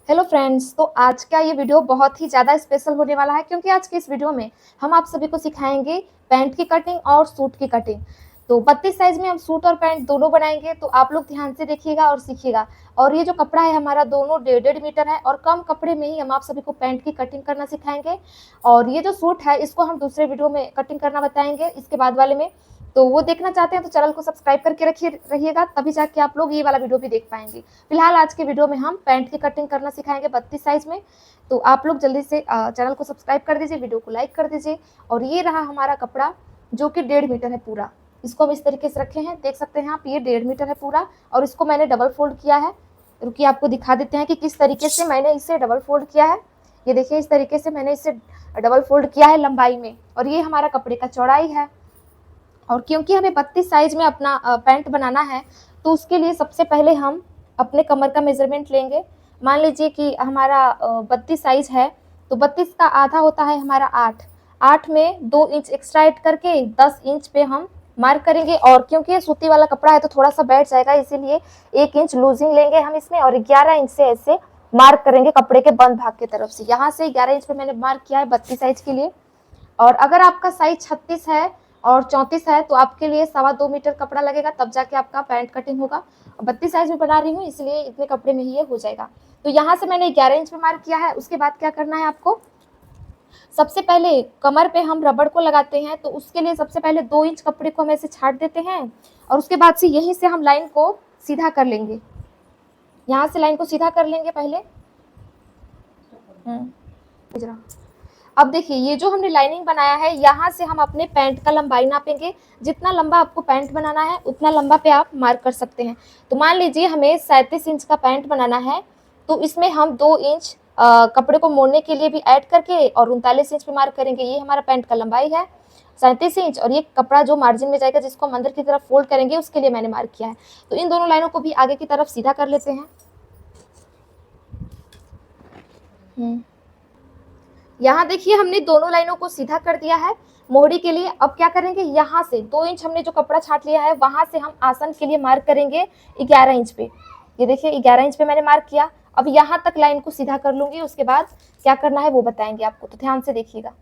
Hello friends, तो आज का ये वीडियो बहुत ही ज़्यादा स्पेशल होने वाला है क्योंकि आज की इस वीडियो में हम आप सभी को सिखाएंगे पैंट की कटिंग और सूट की कटिंग। तो 32 साइज में हम सूट और पैंट दोनों बनाएंगे, तो आप लोग ध्यान से देखिएगा और सीखिएगा। और ये जो कपड़ा है हमारा दोनों 1.5 मीटर है और कम कपड़े में ही हम आप सभी को पैंट की कटिंग करना सिखाएंगे। और ये जो सूट है इसको हम दूसरे वीडियो में कटिंग करना बताएंगे इसके बाद वाले में। तो वो देखना चाहते हैं तो चैनल को सब्सक्राइब करके रहिएगा, तभी जाके आप लोग ये वाला वीडियो भी देख पाएंगे। फिलहाल आज के वीडियो में हम पैंट की कटिंग करना सिखाएंगे 32 साइज में। तो आप लोग जल्दी से चैनल को सब्सक्राइब कर दीजिए, वीडियो को लाइक कर दीजिए। और ये रहा हमारा कपड़ा जो कि 1.5 मीटर है पूरा। इसको हम इस तरीके से रखे हैं, देख सकते हैं आप, ये 1.5 मीटर है पूरा। और इसको मैंने डबल फोल्ड किया है। रुकिए आपको दिखा देते हैं कि किस तरीके से मैंने इसे डबल फोल्ड किया है। ये देखिए, इस तरीके से मैंने इसे डबल फोल्ड किया है लंबाई में। और ये हमारा कपड़े का चौड़ाई है। और क्योंकि हमें 32 साइज में अपना पैंट बनाना है, तो उसके लिए सबसे पहले हम अपने कमर का मेजरमेंट लेंगे। मान लीजिए कि हमारा 32 साइज है, तो 32 का आधा होता है हमारा 8। 8 में 2 इंच एक्स्ट्रा ऐड करके 10 इंच पे हम मार्क करेंगे। और क्योंकि ये सूती वाला कपड़ा है तो थोड़ा सा बैठ जाएगा, इसीलिए 1 इंच लूजिंग लेंगे हम इसमें। और 11 इंच से ऐसे मार्क करेंगे कपड़े के बंद भाग की तरफ से। यहाँ से 11 इंच पे मैंने मार्क किया है 32 साइज के लिए। और अगर आपका साइज 36 है और 34 है तो आपके लिए 2.25 मीटर कपड़ा लगेगा, तब जाके आपका पैंट कटिंग होगा। 32 साइज में बना रही हूँ इसलिए इतने कपड़े में ही ये हो जाएगा। तो यहाँ से मैंने 11 इंच में मार्क किया है। उसके बाद क्या करना है आपको, सबसे पहले कमर पे हम रबड़ को लगाते हैं, तो उसके लिए सबसे पहले 2 इंच कपड़े को हम ऐसे छाट देते हैं। और उसके बाद से यहीं से हम लाइन को सीधा कर लेंगे। यहाँ से लाइन को सीधा कर लेंगे पहले। अब देखिए, ये जो हमने लाइनिंग बनाया है, यहाँ से हम अपने पैंट का लंबाई नापेंगे। जितना लंबा आपको पैंट बनाना है उतना लंबा पे आप मार्क कर सकते हैं। तो मान लीजिए हमें 37 इंच का पैंट बनाना है, तो इसमें हम 2 इंच कपड़े को मोड़ने के लिए भी ऐड करके और 39 इंच पे मार्क करेंगे। ये हमारा पैंट का लंबाई है 37 इंच। और ये कपड़ा जो मार्जिन में जाएगा, जिसको हम अंदर की तरफ फोल्ड करेंगे, उसके लिए मैंने मार्क किया है। तो इन दोनों लाइनों को भी आगे की तरफ सीधा कर लेते हैं। यहाँ देखिए, हमने दोनों लाइनों को सीधा कर दिया है मोहरी के लिए। अब क्या करेंगे, यहाँ से 2 इंच हमने जो कपड़ा छाट लिया है, वहां से हम आसन के लिए मार्क करेंगे 11 इंच पे। ये देखिए, 11 इंच पे मैंने मार्क किया। अब यहाँ तक लाइन को सीधा कर लूंगी, उसके बाद क्या करना है वो बताएंगे आपको, तो ध्यान से देखिएगा।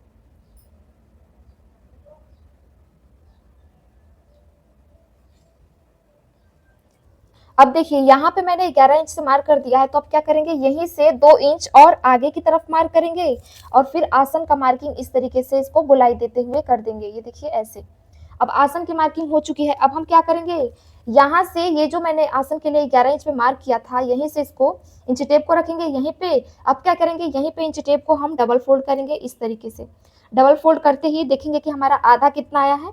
अब देखिए, यहाँ पे मैंने 11 इंच से मार्क कर दिया है, तो अब क्या करेंगे, यहीं से 2 इंच और आगे की तरफ मार्क करेंगे। और फिर आसन का मार्किंग इस तरीके से इसको गोलाई देते हुए कर देंगे। ये देखिए ऐसे। अब आसन की मार्किंग हो चुकी है। अब हम क्या करेंगे, यहाँ से ये जो मैंने आसन के लिए 11 इंच में मार्क किया था, यहीं से इसको इंच टेप को रखेंगे यहीं पे। अब क्या करेंगे, यहीं पे इंच टेप को हम डबल फोल्ड करेंगे इस तरीके से। डबल फोल्ड करते ही देखेंगे कि हमारा आधा कितना आया है।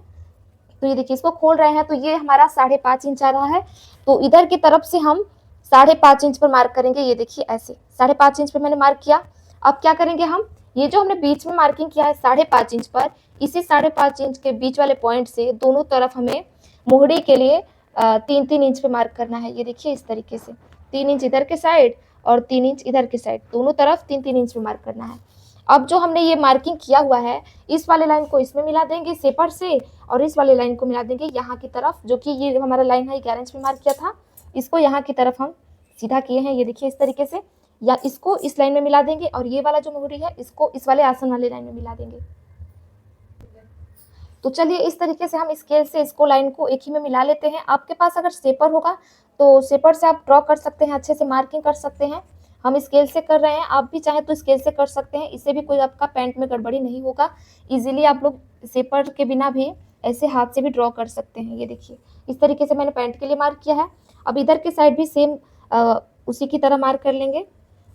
तो ये देखिए, इसको खोल रहे हैं तो ये हमारा 5.5 इंच आ रहा है। तो इधर की तरफ से हम 5.5 इंच पर मार्क करेंगे। ये देखिए ऐसे 5.5 इंच पे मैंने मार्क किया। अब क्या करेंगे, हम ये जो हमने बीच में मार्किंग किया है 5.5 इंच पर, इसी 5.5 इंच के बीच वाले पॉइंट से दोनों तरफ हमें मोहरी के लिए 3-3 इंच पे मार्क करना है। ये देखिए इस तरीके से 3 इंच इधर के साइड और 3 इंच इधर के साइड, दोनों तरफ 3-3 इंच पे मार्क करना है। अब जो हमने ये मार्किंग किया हुआ है, इस वाले लाइन को इसमें मिला देंगे सेपर से, और इस वाले लाइन को मिला देंगे यहाँ की तरफ, जो कि ये हमारा लाइन है 11 इंच में मार्क किया था, इसको यहाँ की तरफ हम सीधा किए हैं। ये देखिए इस तरीके से, या इसको इस लाइन में मिला देंगे और ये वाला जो मोहरी है इसको इस वाले आसन वाले लाइन में मिला देंगे। तो चलिए, इस तरीके से हम स्केल से इसको लाइन को एक ही में मिला लेते हैं। आपके पास अगर सेपर होगा तो सेपर से आप ड्रॉ कर सकते हैं, अच्छे से मार्किंग कर सकते हैं। हम स्केल से कर रहे हैं, आप भी चाहें तो स्केल से कर सकते हैं, इससे भी कोई आपका पैंट में गड़बड़ी नहीं होगा। इजीली आप लोग सेपर के बिना भी ऐसे हाथ से भी ड्रॉ कर सकते हैं। ये देखिए इस तरीके से मैंने पैंट के लिए मार्क किया है। अब इधर के साइड भी सेम उसी की तरह मार्क कर लेंगे।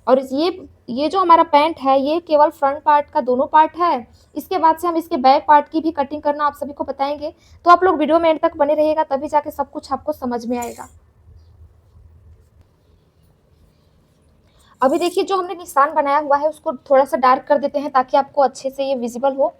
और ये जो हमारा पैंट है, ये केवल फ्रंट पार्ट का दोनों पार्ट है। इसके बाद से हम इसके बैक पार्ट की भी कटिंग करना आप सभी को बताएंगे। तो आप लोग वीडियो में एंड तक बने रहिएगा, तभी जाके सब कुछ आपको समझ में आएगा। अभी देखिए, जो हमने निशान बनाया हुआ है उसको थोड़ा सा डार्क कर देते हैं ताकि आपको अच्छे से ये विजिबल हो।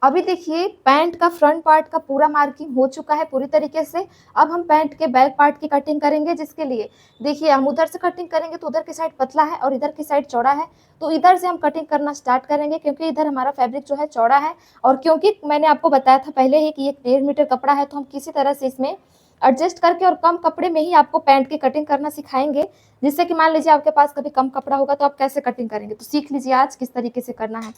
अभी देखिए, पैंट का फ्रंट पार्ट का पूरा मार्किंग हो चुका है पूरी तरीके से। अब हम पैंट के बैक पार्ट की कटिंग करेंगे, जिसके लिए देखिए हम उधर से कटिंग करेंगे तो उधर की साइड पतला है और इधर की साइड चौड़ा है। तो इधर से हम कटिंग करना स्टार्ट करेंगे, क्योंकि इधर हमारा फैब्रिक जो है चौड़ा है। और क्योंकि मैंने आपको बताया था पहले ही कि ये 1.5 मीटर कपड़ा है, तो हम किसी तरह से इसमें एडजस्ट करके और कम कपड़े में ही आपको पैंट की कटिंग करना सिखाएंगे, जिससे कि मान लीजिए आपके पास कभी कम कपड़ा होगा तो आप कैसे कटिंग करेंगे, तो सीख लीजिए आज किस तरीके से करना है।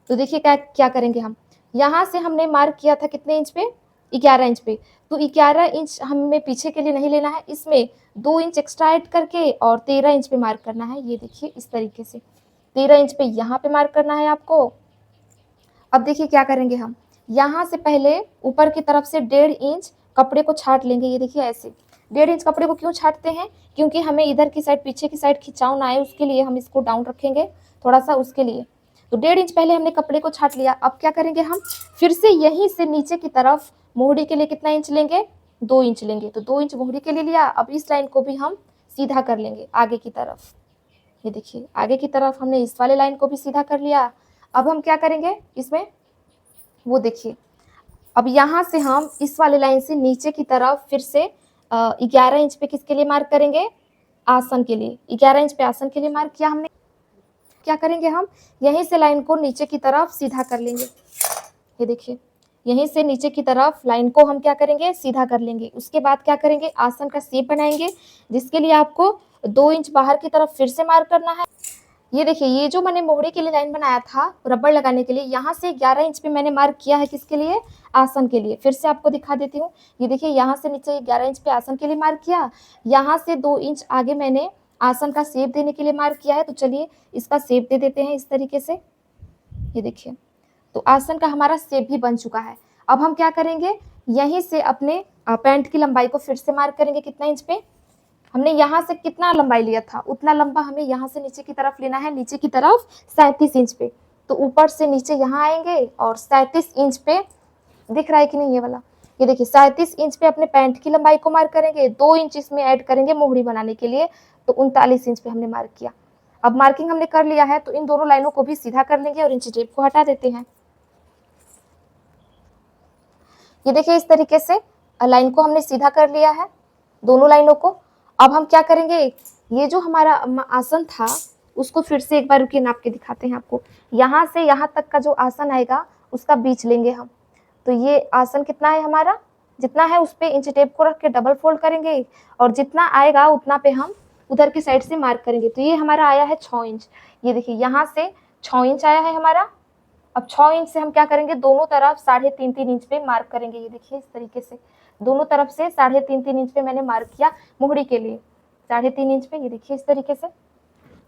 तो देखिए क्या क्या करेंगे हम, यहाँ से हमने मार्क किया था कितने इंच पे, 11 इंच पे, तो 11 इंच हमें पीछे के लिए नहीं लेना है, इसमें 2 इंच एक्स्ट्रा ऐड करके और 13 इंच पे मार्क करना है। ये देखिए इस तरीके से 13 इंच पे यहाँ पे मार्क करना है आपको। अब देखिए क्या करेंगे हम, यहाँ से पहले ऊपर की तरफ से 1.5 इंच कपड़े को छाट लेंगे। ये देखिए ऐसे 1.5 इंच कपड़े को क्यों छाटते हैं, क्योंकि हमें इधर की साइड पीछे की साइड खिंचाव ना आए, उसके लिए हम इसको डाउन रखेंगे थोड़ा सा, उसके लिए। तो 1.5 इंच पहले हमने कपड़े को छाट लिया। अब क्या करेंगे हम, फिर से यहीं से नीचे की तरफ मोहरी के लिए कितना इंच लेंगे, 2 इंच लेंगे। तो 2 इंच मोहरी के लिए लिया। अब इस लाइन को भी हम सीधा कर लेंगे आगे की तरफ। ये देखिए आगे की तरफ हमने इस वाले लाइन को भी सीधा कर लिया। अब हम क्या करेंगे इसमें, वो देखिए अब यहाँ से हम इस वाले लाइन से नीचे की तरफ फिर से 11 इंच पे किसके लिए मार्क करेंगे, आसन के लिए। 11 इंच पे आसन के लिए मार्क किया हमने। क्या करेंगे हम, यहीं से लाइन को नीचे की तरफ सीधा कर लेंगे। ये देखिए यहीं से नीचे की तरफ लाइन को हम क्या करेंगे, सीधा कर लेंगे। उसके बाद क्या करेंगे, आसन का शेप बनाएंगे, जिसके लिए आपको 2 इंच बाहर की तरफ फिर से मार्क करना है। ये देखिए ये जो मैंने मोहरे के लिए लाइन बनाया था रबड़ लगाने के लिए, यहाँ से 11 इंच पे मैंने मार्क किया है किसके लिए, आसन के लिए। फिर से आपको दिखा देती हूँ। ये देखिए यहाँ से नीचे 11 इंच पे आसन के लिए मार्क किया, यहाँ से 2 इंच आगे मैंने आसन का शेप देने के लिए मार्क किया है। तो चलिए इसका शेप दे देते हैं इस तरीके से। ये देखिए तो आसन का हमारा शेप भी बन चुका है। अब हम क्या करेंगे, यहीं से अपने पैंट की लंबाई को फिर से मार्क करेंगे। कितना इंच पे, हमने यहाँ से कितना लंबाई लिया था उतना लंबा हमें यहाँ से नीचे की तरफ लेना है, नीचे की तरफ 37 इंच पे। तो ऊपर से नीचे यहाँ आएंगे और 37 इंच पे, दिख रहा है कि नहीं ये वाला, ये देखिए 37 इंच पे अपने पैंट की लंबाई को मार्क करेंगे। 2 इंच इसमें ऐड करेंगे मोहरी बनाने के लिए, तो 39 इंच पे हमने मार्क किया। अब मार्किंग हमने कर लिया है, तो इन दोनों लाइनों को भी सीधा कर लेंगे और इंच टेप को हटा देते हैं। ये देखिए इस तरीके से लाइन को हमने सीधा कर लिया है, दोनों लाइनों को। अब हम क्या करेंगे, ये जो हमारा आसन था उसको फिर से एक बार रुकिए नाप के दिखाते हैं आपको। यहाँ से यहाँ तक का जो आसन आएगा उसका बीच लेंगे हम। तो ये आसन कितना है हमारा, जितना है उस पर इंच टेप को रख के डबल फोल्ड करेंगे और जितना आएगा उतना पे हम उधर की साइड से मार्क करेंगे। तो ये हमारा आया है 6 इंच। ये देखिए यहाँ से 6 इंच आया है हमारा। अब 6 इंच से हम क्या करेंगे, दोनों तरफ 3.5-3 इंच पे मार्क करेंगे। ये देखिए इस तरीके से दोनों तरफ से 3.5-3 इंच पे मैंने मार्क किया मोहरी के लिए, 3.5 इंच पे। ये देखिए इस तरीके से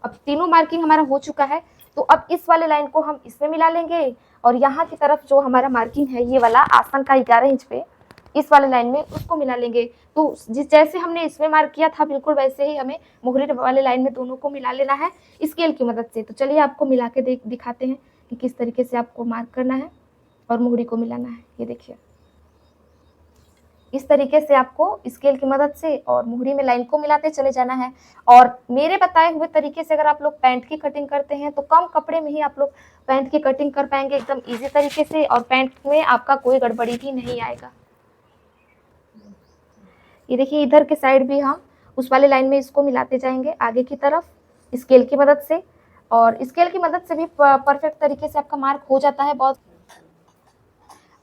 अब तीनों मार्किंग हमारा हो चुका है। तो अब इस वाले लाइन को हम इसमें मिला लेंगे और यहाँ की तरफ जो हमारा मार्किंग है ये वाला आसन का 11 इंच पे, इस वाले लाइन में उसको मिला लेंगे। तो जिस जैसे हमने इसमें मार्क किया था बिल्कुल वैसे ही हमें मोहरी वाले लाइन में दोनों को मिला लेना है स्केल की मदद से। तो चलिए आपको मिला के दिखाते हैं कि किस तरीके से आपको मार्क करना है और मोहरी को मिलाना है। ये देखिए इस तरीके से आपको स्केल की मदद से और मोहरी में लाइन को मिलाते चले जाना है। और मेरे बताए हुए तरीके से अगर आप लोग पैंट की कटिंग करते हैं तो कम कपड़े में ही आप लोग पैंट की कटिंग कर पाएंगे एकदम इजी तरीके से, और पैंट में आपका कोई गड़बड़ी भी नहीं आएगा। ये देखिए इधर के साइड भी हम उस वाले लाइन में इसको मिलाते जाएंगे आगे की तरफ स्केल की मदद से, और स्केल की मदद से भी परफेक्ट तरीके से आपका मार्क हो जाता है बहुत।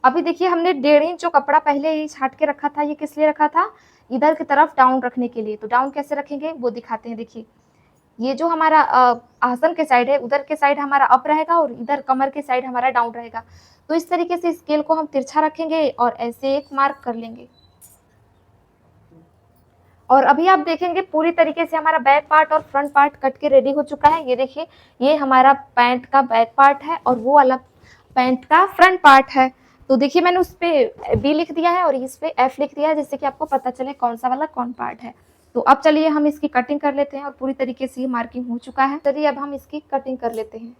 अभी देखिए हमने 1.5 इंच जो कपड़ा पहले ही छाट के रखा था, ये किस लिए रखा था, इधर की तरफ डाउन रखने के लिए। तो डाउन कैसे रखेंगे वो दिखाते हैं। देखिए ये जो हमारा आसन के साइड है उधर के साइड हमारा अप रहेगा और इधर कमर के साइड हमारा डाउन रहेगा। तो इस तरीके से स्केल को हम तिरछा रखेंगे और ऐसे एक मार्क कर लेंगे। और अभी आप देखेंगे पूरी तरीके से हमारा बैक पार्ट और फ्रंट पार्ट कट के रेडी हो चुका है। ये देखिए ये हमारा पैंट का बैक पार्ट है और वो वाला पैंट का फ्रंट पार्ट है। तो देखिए मैंने उस पे बी लिख दिया है और इस पे एफ लिख दिया है, जिससे कि आपको पता चले कौन सा वाला कौन पार्ट है। तो अब चलिए हम इसकी कटिंग कर लेते हैं और पूरी तरीके से ये मार्किंग हो चुका है। चलिए अब हम इसकी कटिंग कर लेते हैं।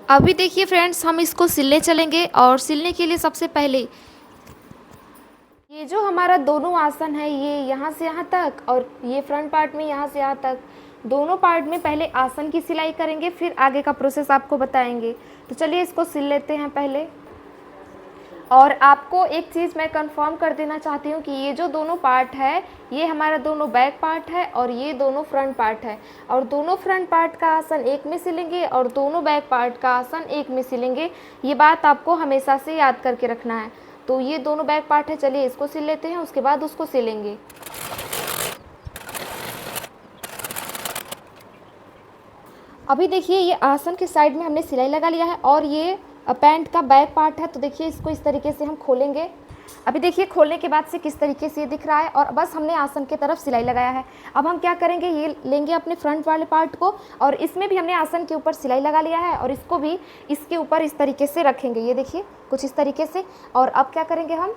अभी देखिए फ्रेंड्स हम इसको सिलने चलेंगे, और सिलने के लिए सबसे पहले ये जो हमारा दोनों आसन है ये यहाँ से यहाँ तक और ये फ्रंट पार्ट में यहाँ से यहाँ तक, दोनों पार्ट में पहले आसन की सिलाई करेंगे, फिर आगे का प्रोसेस आपको बताएंगे। तो चलिए इसको सिल लेते हैं पहले। और आपको एक चीज़ मैं कंफर्म कर देना चाहती हूँ कि ये जो दोनों पार्ट है ये हमारा दोनों बैक पार्ट है और ये दोनों फ्रंट पार्ट है, और दोनों फ्रंट पार्ट का आसन एक में सिलेंगे और दोनों बैक पार्ट का आसन एक में सिलेंगे। ये बात आपको हमेशा से याद करके रखना है। तो ये दोनों बैक पार्ट है, चलिए इसको सिल लेते हैं, उसके बाद उसको सिलेंगे। अभी देखिए ये आसन के साइड में हमने सिलाई लगा लिया है और ये पैंट का बैक पार्ट है। तो देखिए इसको इस तरीके से हम खोलेंगे। अभी देखिए खोलने के बाद से किस तरीके से ये दिख रहा है, और बस हमने आसन की तरफ सिलाई लगाया है। अब हम क्या करेंगे, ये लेंगे अपने फ्रंट वाले पार्ट को और इसमें भी हमने आसन के ऊपर सिलाई लगा लिया है और इसको भी इसके ऊपर इस तरीके से रखेंगे। ये देखिए कुछ इस तरीके से। और अब क्या करेंगे हम,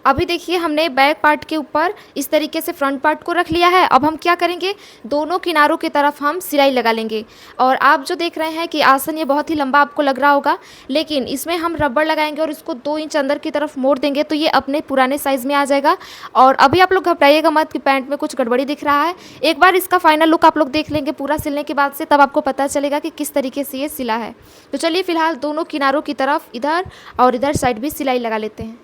अभी देखिए हमने बैक पार्ट के ऊपर इस तरीके से फ्रंट पार्ट को रख लिया है। अब हम क्या करेंगे, दोनों किनारों की तरफ हम सिलाई लगा लेंगे। और आप जो देख रहे हैं कि आसन ये बहुत ही लंबा आपको लग रहा होगा, लेकिन इसमें हम रबड़ लगाएंगे और इसको 2 इंच अंदर की तरफ मोड़ देंगे तो ये अपने पुराने साइज़ में आ जाएगा। और अभी आप लोग घबराइएगा मत कि पैंट में कुछ गड़बड़ी दिख रहा है। एक बार इसका फाइनल लुक आप लोग देख लेंगे पूरा सिलने के बाद से, तब आपको पता चलेगा कि किस तरीके से ये सिला है। तो चलिए फ़िलहाल दोनों किनारों की तरफ इधर और इधर साइड भी सिलाई लगा लेते हैं।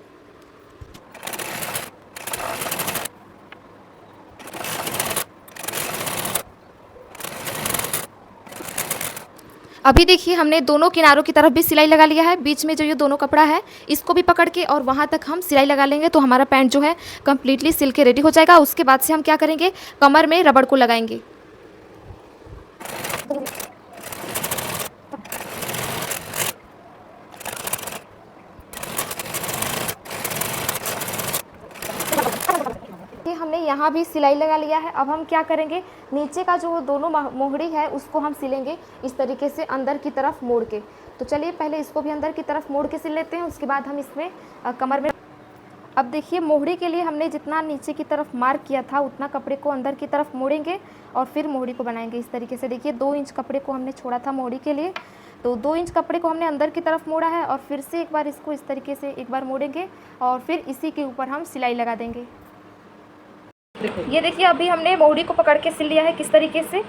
अभी देखिए हमने दोनों किनारों की तरफ भी सिलाई लगा लिया है। बीच में जो ये दोनों कपड़ा है इसको भी पकड़ के और वहाँ तक हम सिलाई लगा लेंगे तो हमारा पैंट जो है कम्प्लीटली सिल के रेडी हो जाएगा। उसके बाद से हम क्या करेंगे, कमर में रबड़ को लगाएंगे। हमने यहाँ भी सिलाई लगा लिया है। अब हम क्या करेंगे, नीचे का जो दोनों मोहड़ी है उसको हम सिलेंगे इस तरीके से अंदर की तरफ मोड़ के। तो चलिए पहले इसको भी अंदर की तरफ मोड़ के सिल लेते हैं, उसके बाद हम इसमें कमर में। अब देखिए मोहड़ी के लिए हमने जितना नीचे की तरफ मार्क किया था उतना कपड़े को अंदर की तरफ मोड़ेंगे और फिर मोहड़ी को बनाएंगे इस तरीके से। देखिए 2 इंच कपड़े को हमने छोड़ा था मोहड़ी के लिए, तो 2 इंच कपड़े को हमने अंदर की तरफ मोड़ा है और फिर से एक बार इसको इस तरीके से एक बार मोड़ेंगे और फिर इसी के ऊपर हम सिलाई लगा देंगे। ये देखिए अभी हमने मोहड़ी को पकड़ के सिल लिया है। किस तरीके से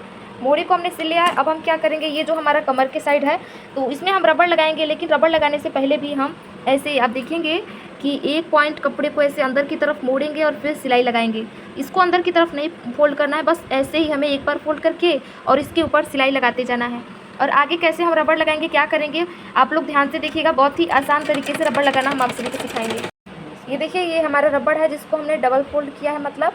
मोहड़ी को हमने सिल लिया है। अब हम क्या करेंगे, ये जो हमारा कमर के साइड है तो इसमें हम रबड़ लगाएंगे, लेकिन रबड़ लगाने से पहले भी हम ऐसे आप देखेंगे कि एक पॉइंट कपड़े को ऐसे अंदर की तरफ मोड़ेंगे और फिर सिलाई लगाएंगे। इसको अंदर की तरफ नहीं फोल्ड करना है, बस ऐसे ही हमें एक बार फोल्ड करके और इसके ऊपर सिलाई लगाते जाना है। और आगे कैसे हम रबड़ लगाएंगे, क्या करेंगे, आप लोग ध्यान से देखिएगा। बहुत ही आसान तरीके से रबड़ लगाना हम आप सभी को सिखाएंगे। ये देखिए ये हमारा रबड़ है जिसको हमने डबल फोल्ड किया है, मतलब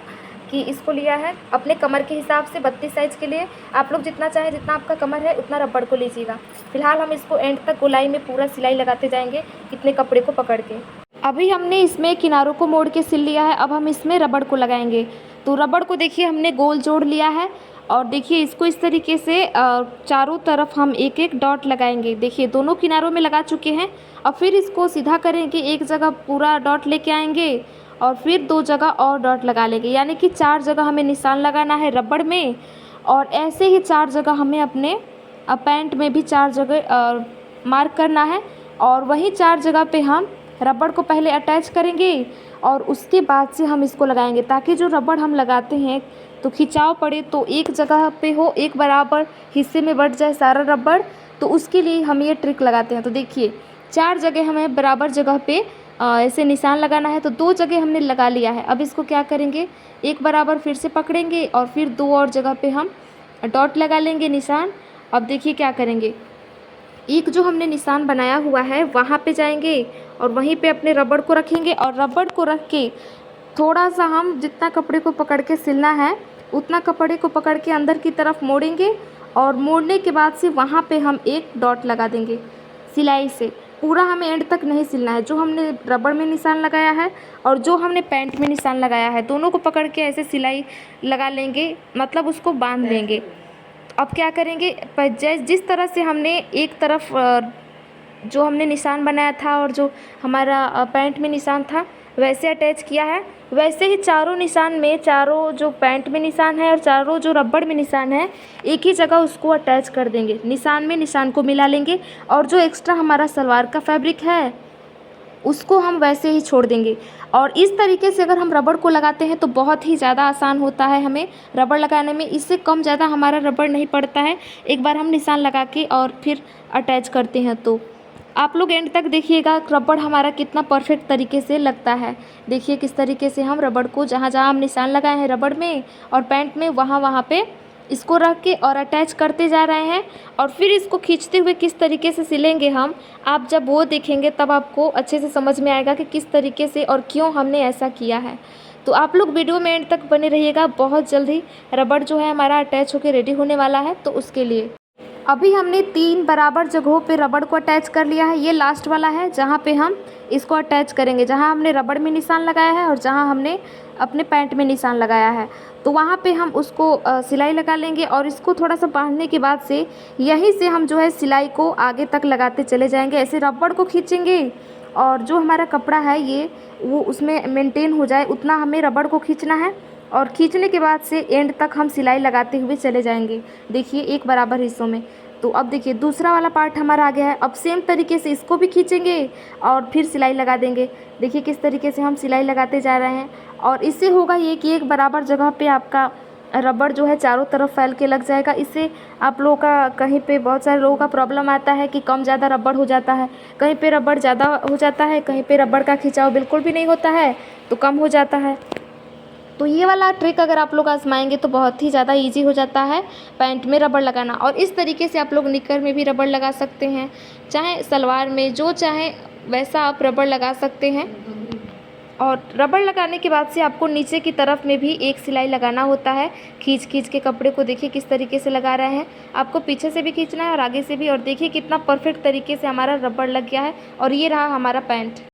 कि इसको लिया है अपने कमर के हिसाब से 32 साइज़ के लिए। आप लोग जितना चाहें, जितना आपका कमर है उतना रबड़ को लीजिएगा। फिलहाल हम इसको एंड तक गोलाई में पूरा सिलाई लगाते जाएंगे इतने कपड़े को पकड़ के। अभी हमने इसमें किनारों को मोड़ के सिल लिया है। अब हम इसमें रबड़ को लगाएंगे। तो रबड़ को देखिए हमने गोल जोड़ लिया है और देखिए इसको इस तरीके से चारों तरफ हम एक एक डॉट लगाएंगे। देखिए दोनों किनारों में लगा चुके हैं। अब फिर इसको सीधा करेंगे, एक जगह पूरा डॉट लेके आएंगे और फिर 2 जगह और डॉट लगा लेंगे, यानी कि 4 जगह हमें निशान लगाना है रबड़ में। और ऐसे ही 4 जगह हमें अपने पैंट में भी 4 जगह मार्क करना है और वहीं 4 जगह पे हम रबड़ को पहले अटैच करेंगे और उसके बाद से हम इसको लगाएंगे, ताकि जो रबड़ हम लगाते हैं तो खिंचाव पड़े तो एक जगह पे हो, एक बराबर हिस्से में बट जाए सारा रबड़। तो उसके लिए हम ये ट्रिक लगाते हैं। तो देखिए 4 जगह हमें बराबर जगह पे ऐसे निशान लगाना है, तो 2 जगह हमने लगा लिया है। अब इसको क्या करेंगे, एक बराबर फिर से पकड़ेंगे और फिर 2 और जगह पे हम डॉट लगा लेंगे निशान। अब देखिए क्या करेंगे, एक जो हमने निशान बनाया हुआ है वहाँ पे जाएंगे और वहीं पे अपने रबड़ को रखेंगे और रबड़ को रख के थोड़ा सा हम जितना कपड़े को पकड़ के सिलना है उतना कपड़े को पकड़ के अंदर की तरफ मोड़ेंगे और मोड़ने के बाद से वहाँ पे हम एक डॉट लगा देंगे सिलाई से। पूरा हमें एंड तक नहीं सिलना है। जो हमने रबड़ में निशान लगाया है और जो हमने पैंट में निशान लगाया है दोनों को पकड़ के ऐसे सिलाई लगा लेंगे, मतलब उसको बांध लेंगे। अब क्या करेंगे, जिस तरह से हमने एक तरफ जो हमने निशान बनाया था और जो हमारा पैंट में निशान था वैसे अटैच किया है, वैसे ही चारों निशान में, चारों जो पैंट में निशान है और चारों जो रबड़ में निशान है एक ही जगह उसको अटैच कर देंगे। निशान में निशान को मिला लेंगे और जो एक्स्ट्रा हमारा सलवार का फैब्रिक है उसको हम वैसे ही छोड़ देंगे। और इस तरीके से अगर हम रबड़ को लगाते हैं तो बहुत ही ज़्यादा आसान होता है हमें रबड़ लगाने में। इससे कम ज़्यादा हमारा रबड़ नहीं पड़ता है एक बार हम निशान लगा के और फिर अटैच करते हैं तो। आप लोग एंड तक देखिएगा रबड़ हमारा कितना परफेक्ट तरीके से लगता है। देखिए किस तरीके से हम रबड़ को जहाँ जहाँ हम निशान लगाए हैं रबड़ में और पैंट में वहाँ वहाँ पे इसको रख के और अटैच करते जा रहे हैं और फिर इसको खींचते हुए किस तरीके से सिलेंगे हम। आप जब वो देखेंगे तब आपको अच्छे से समझ में आएगा कि किस तरीके से और क्यों हमने ऐसा किया है। तो आप लोग वीडियो में एंड तक बने रहिएगा। बहुत जल्दी रबड़ जो है हमारा अटैच होकर रेडी होने वाला है। तो उसके लिए अभी हमने 3 बराबर जगहों पे रबड़ को अटैच कर लिया है। ये लास्ट वाला है जहाँ पे हम इसको अटैच करेंगे, जहाँ हमने रबड़ में निशान लगाया है और जहाँ हमने अपने पैंट में निशान लगाया है। तो वहाँ पे हम उसको सिलाई लगा लेंगे और इसको थोड़ा सा बांधने के बाद से यहीं से हम जो है सिलाई को आगे तक लगाते चले जाएंगे। ऐसे रबड़ को खींचेंगे और जो हमारा कपड़ा है ये वो उसमें मेंटेन हो जाए उतना हमें रबड़ को खींचना है और खींचने के बाद से एंड तक हम सिलाई लगाते हुए चले जाएंगे। देखिए एक बराबर हिस्सों में। तो अब देखिए दूसरा वाला पार्ट हमारा आ गया है। अब सेम तरीके से इसको भी खींचेंगे और फिर सिलाई लगा देंगे। देखिए किस तरीके से हम सिलाई लगाते जा रहे हैं और इससे होगा ये कि एक बराबर जगह पे आपका रबड़ जो है चारों तरफ फैल के लग जाएगा। इससे आप लोगों का कहीं पे बहुत सारे लोगों का प्रॉब्लम आता है कि कम ज़्यादा रबड़ हो जाता है, कहीं पे रबड़ ज़्यादा हो जाता है, कहीं पे रबड़ का खिंचाव बिल्कुल भी नहीं होता है तो कम हो जाता है। तो ये वाला ट्रिक अगर आप लोग आजमाएंगे तो बहुत ही ज़्यादा इजी हो जाता है पैंट में रबड़ लगाना। और इस तरीके से आप लोग निकर में भी रबड़ लगा सकते हैं, चाहे सलवार में, जो चाहे वैसा आप रबड़ लगा सकते हैं। और रबड़ लगाने के बाद से आपको नीचे की तरफ में भी एक सिलाई लगाना होता है। खींच खींच के कपड़े को देखिए किस तरीके से लगा रहे हैं। आपको पीछे से भी खींचना है और आगे से भी। और देखिए कितना परफेक्ट तरीके से हमारा रबड़ लग गया है और ये रहा हमारा पैंट।